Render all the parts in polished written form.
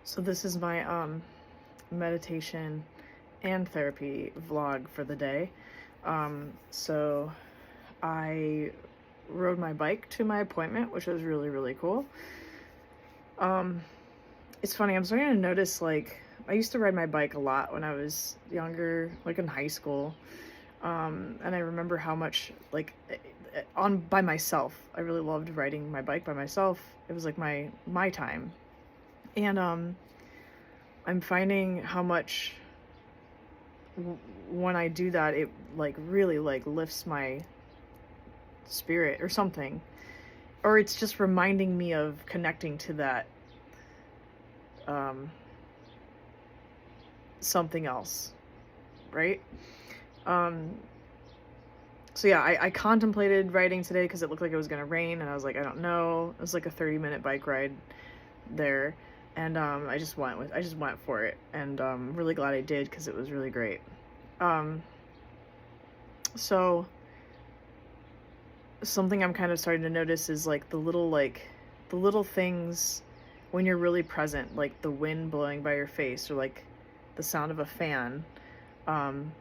So this is my meditation and therapy vlog for the day. So I rode my bike to my appointment, which was really, really cool. Um, it's funny, I'm starting to notice, like, I used to ride my bike a lot when I was younger, like in high school. And I remember how much, like, on by myself, I really loved riding my bike by myself. It was like my time. And I'm finding how much when I do that, it like really like lifts my spirit or something, or it's just reminding me of connecting to that um, something else, right? Um, so yeah, I contemplated riding today because it looked like it was gonna rain, and I was like, I don't know. It was like a 30-minute bike ride there, and I just went for it, and really glad I did because it was really great. So something I'm kind of starting to notice is like the little things when you're really present, like the wind blowing by your face, or like the sound of a fan. um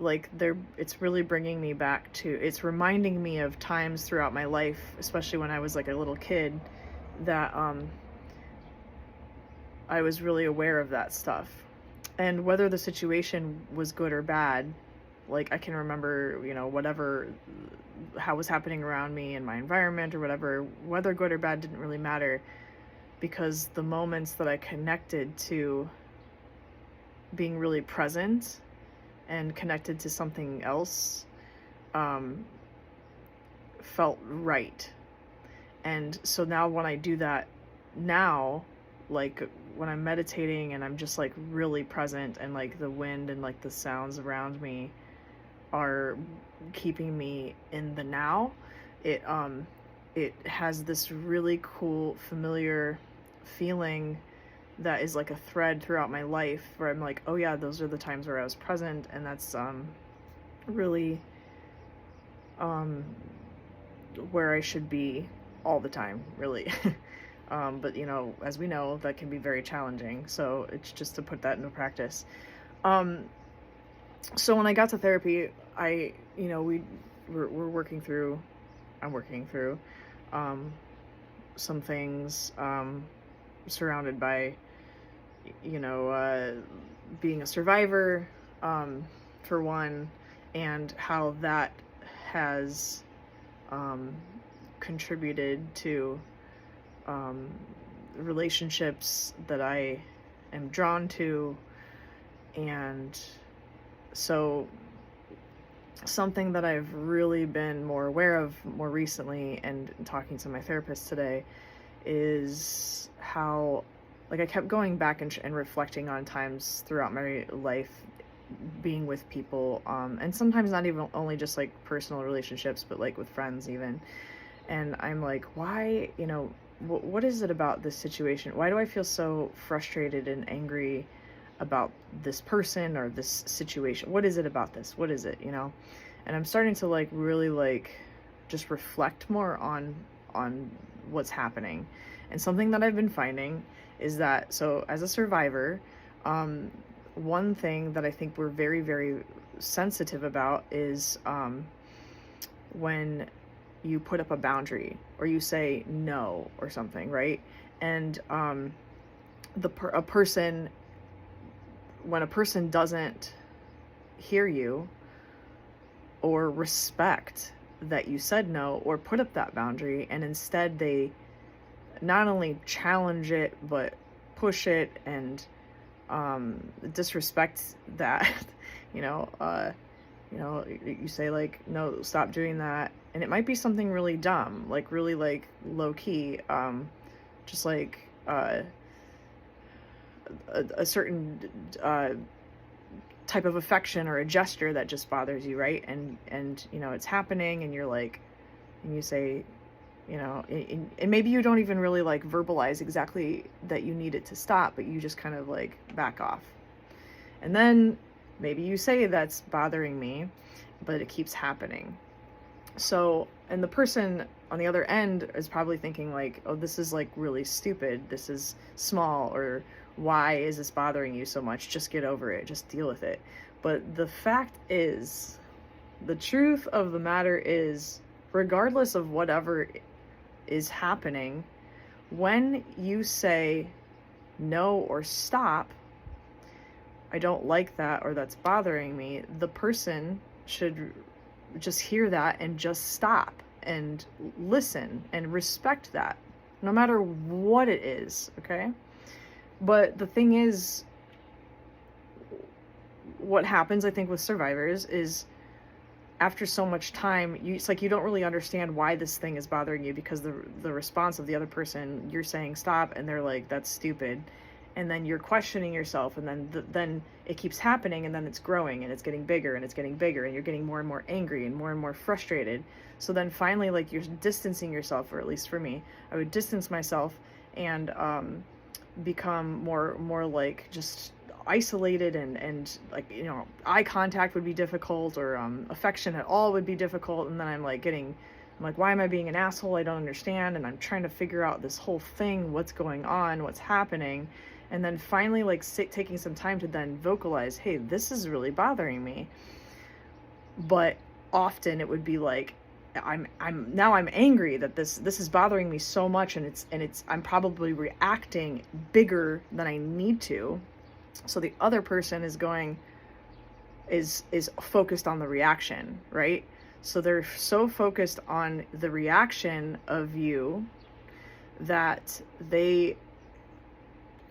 it's really bringing me back to, it's reminding me of times throughout my life, especially when I was like a little kid, that I was really aware of that stuff. And whether the situation was good or bad, like I can remember, whatever, how was happening around me in my environment or whatever, whether good or bad didn't really matter, because the moments that I connected to being really present and connected to something else felt right. And so now when I do that now, like when I'm meditating and I'm just like really present, and like the wind and like the sounds around me are keeping me in the now, it has this really cool familiar feeling that is like a thread throughout my life, where I'm like, oh yeah, those are the times where I was present, and that's really where I should be all the time, really. But as we know, that can be very challenging, so it's just to put that into practice. So when I got to therapy, we're working through, I'm working through some things, surrounded by, being a survivor, for one, and how that has contributed to relationships that I am drawn to. And so something that I've really been more aware of more recently, and talking to my therapist today, is how, like, I kept going back and reflecting on times throughout my life being with people, and sometimes not even only just like personal relationships, but like with friends even. And I'm like, why, what is it about this situation? Why do I feel so frustrated and angry about this person or this situation? What is it about this? What is it, And I'm starting to like really like just reflect more on what's happening. And something that I've been finding is that, so as a survivor, one thing that I think we're very, very sensitive about is when you put up a boundary or you say no or something, right? And a person, when a person doesn't hear you or respect that you said no or put up that boundary, and instead they not only challenge it but push it and disrespect that, you say like, no, stop doing that, and it might be something really dumb, like really like low key, just like a certain type of affection or a gesture that just bothers you, right? And it's happening, and you're like, and you say, and maybe you don't even really like verbalize exactly that you need it to stop, but you just kind of like back off. And then maybe you say, that's bothering me, but it keeps happening. So, and the person on the other end is probably thinking like, oh, this is like really stupid, this is small, or why is this bothering you so much? Just get over it, just deal with it. But the fact is, the truth of the matter is, regardless of whatever is happening, when you say no or stop, I don't like that, or that's bothering me, the person should just hear that and just stop and listen and respect that, no matter what it is, okay? But the thing is, what happens, I think, with survivors is, after so much time, it's like you don't really understand why this thing is bothering you, because the response of the other person, you're saying stop, and they're like, that's stupid. And then you're questioning yourself, and then it keeps happening, and then it's growing, and it's getting bigger, and it's getting bigger, and you're getting more and more angry and more frustrated. So then finally, like, you're distancing yourself, or at least for me, I would distance myself and become more like just isolated, and like, you know, eye contact would be difficult, or affection at all would be difficult. And then I'm like, why am I being an asshole? I don't understand. And I'm trying to figure out this whole thing, what's going on, what's happening. And then finally, like, taking some time to then vocalize, hey, this is really bothering me. But often it would be like, I'm angry that this is bothering me so much, and I'm probably reacting bigger than I need to. So the other person is focused on the reaction, right? So they're so focused on the reaction of you that they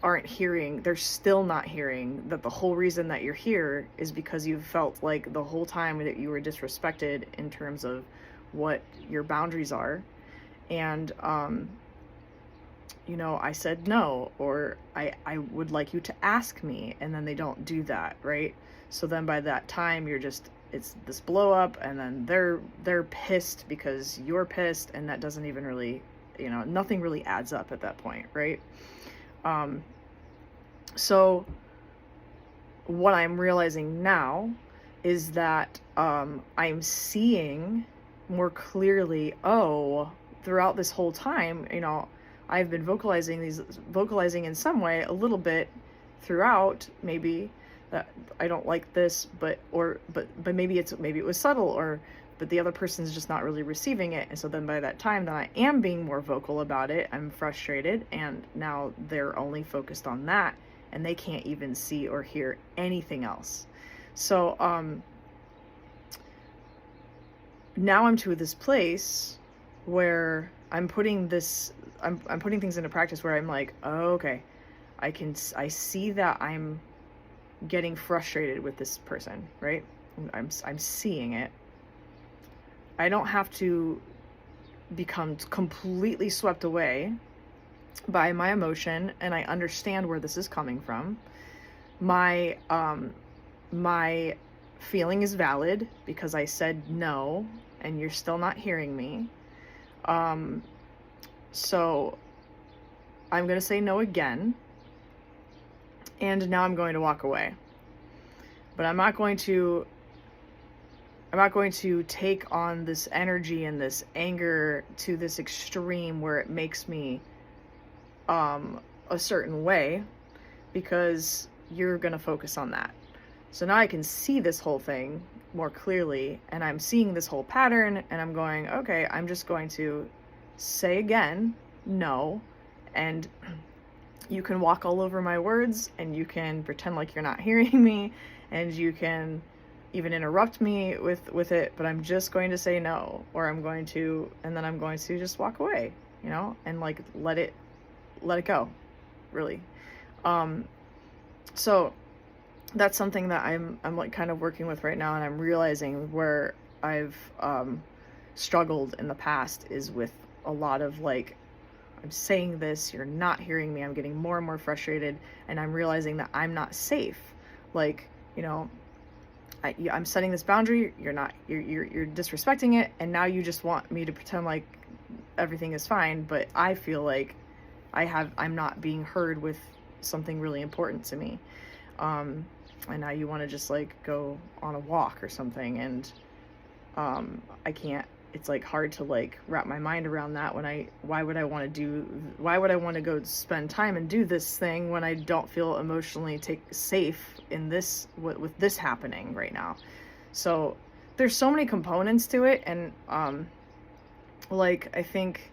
aren't hearing, they're still not hearing that the whole reason that you're here is because you felt like the whole time that you were disrespected in terms of what your boundaries are. And you know, I said no, or I would like you to ask me, and then they don't do that, right? So then by that time, it's this blow up, and then they're pissed because you're pissed, and that doesn't even really, you know, nothing really adds up at that point, right? So what I'm realizing now is that I'm seeing more clearly, oh, throughout this whole time, you know, I've been vocalizing in some way a little bit throughout, maybe that I don't like this, but maybe it was subtle, but the other person's just not really receiving it. And so then by that time that I am being more vocal about it, I'm frustrated, and now they're only focused on that, and they can't even see or hear anything else. So now I'm to this place where I'm putting things into practice, where I'm like, oh, okay, I see that I'm getting frustrated with this person, right? I'm seeing it. I don't have to become completely swept away by my emotion, and I understand where this is coming from. My feeling is valid because I said no, and you're still not hearing me. So I'm going to say no again, and now I'm going to walk away. But I'm not going to take on this energy and this anger to this extreme where it makes me a certain way, because you're going to focus on that. So now I can see this whole thing more clearly, and I'm seeing this whole pattern, and I'm going, okay, I'm just going to say again, no, and you can walk all over my words, and you can pretend like you're not hearing me, and you can even interrupt me with it, but I'm just going to say no, or I'm going to just walk away, you know, and like let it go, really. So that's something that I'm like kind of working with right now, and I'm realizing where I've struggled in the past is with a lot of like, I'm saying this, you're not hearing me, I'm getting more and more frustrated, and I'm realizing that I'm not safe. Like, you know, I'm setting this boundary, you're disrespecting it, and now you just want me to pretend like everything is fine, but I feel like I'm not being heard with something really important to me. And now you want to just like go on a walk or something, and I can't it's like hard to like wrap my mind around that when why would I want to go spend time and do this thing when I don't feel emotionally safe in this, with this happening right now. So there's so many components to it. And like, I think,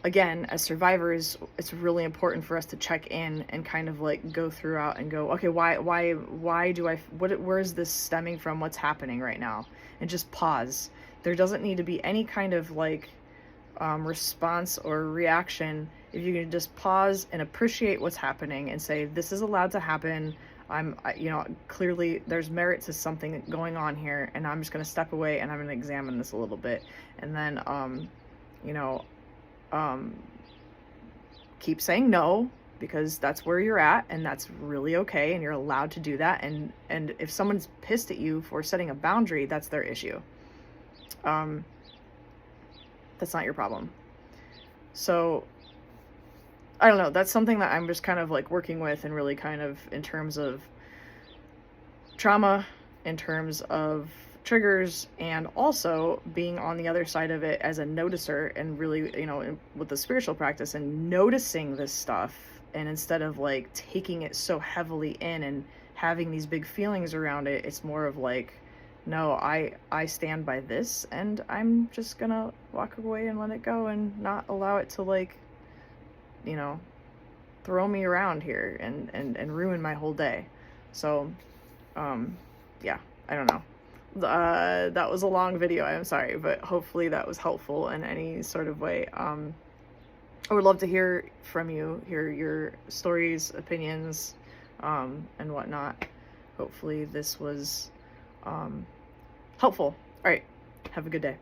again, as survivors, it's really important for us to check in and kind of like go throughout and go, okay, why do I, where is this stemming from? What's happening right now? And just pause. There doesn't need to be any kind of like response or reaction. If you can just pause and appreciate what's happening and say, this is allowed to happen. You know, clearly there's merit to something going on here, and I'm just going to step away and I'm going to examine this a little bit. And then, you know, keep saying no, because that's where you're at, and that's really okay, and you're allowed to do that. And if someone's pissed at you for setting a boundary, that's their issue. That's not your problem. So I don't know, that's something that I'm just kind of like working with, and really kind of in terms of trauma, in terms of triggers, and also being on the other side of it as a noticer, and really, you know, with the spiritual practice, and noticing this stuff, and instead of like taking it so heavily in and having these big feelings around it, it's more of like, no, I stand by this, and I'm just gonna walk away and let it go, and not allow it to like, you know, throw me around here and ruin my whole day. So yeah, I don't know. That was a long video, I'm sorry, but hopefully that was helpful in any sort of way. I would love to hear from you, hear your stories, opinions, and whatnot. Hopefully this was helpful. All right, have a good day.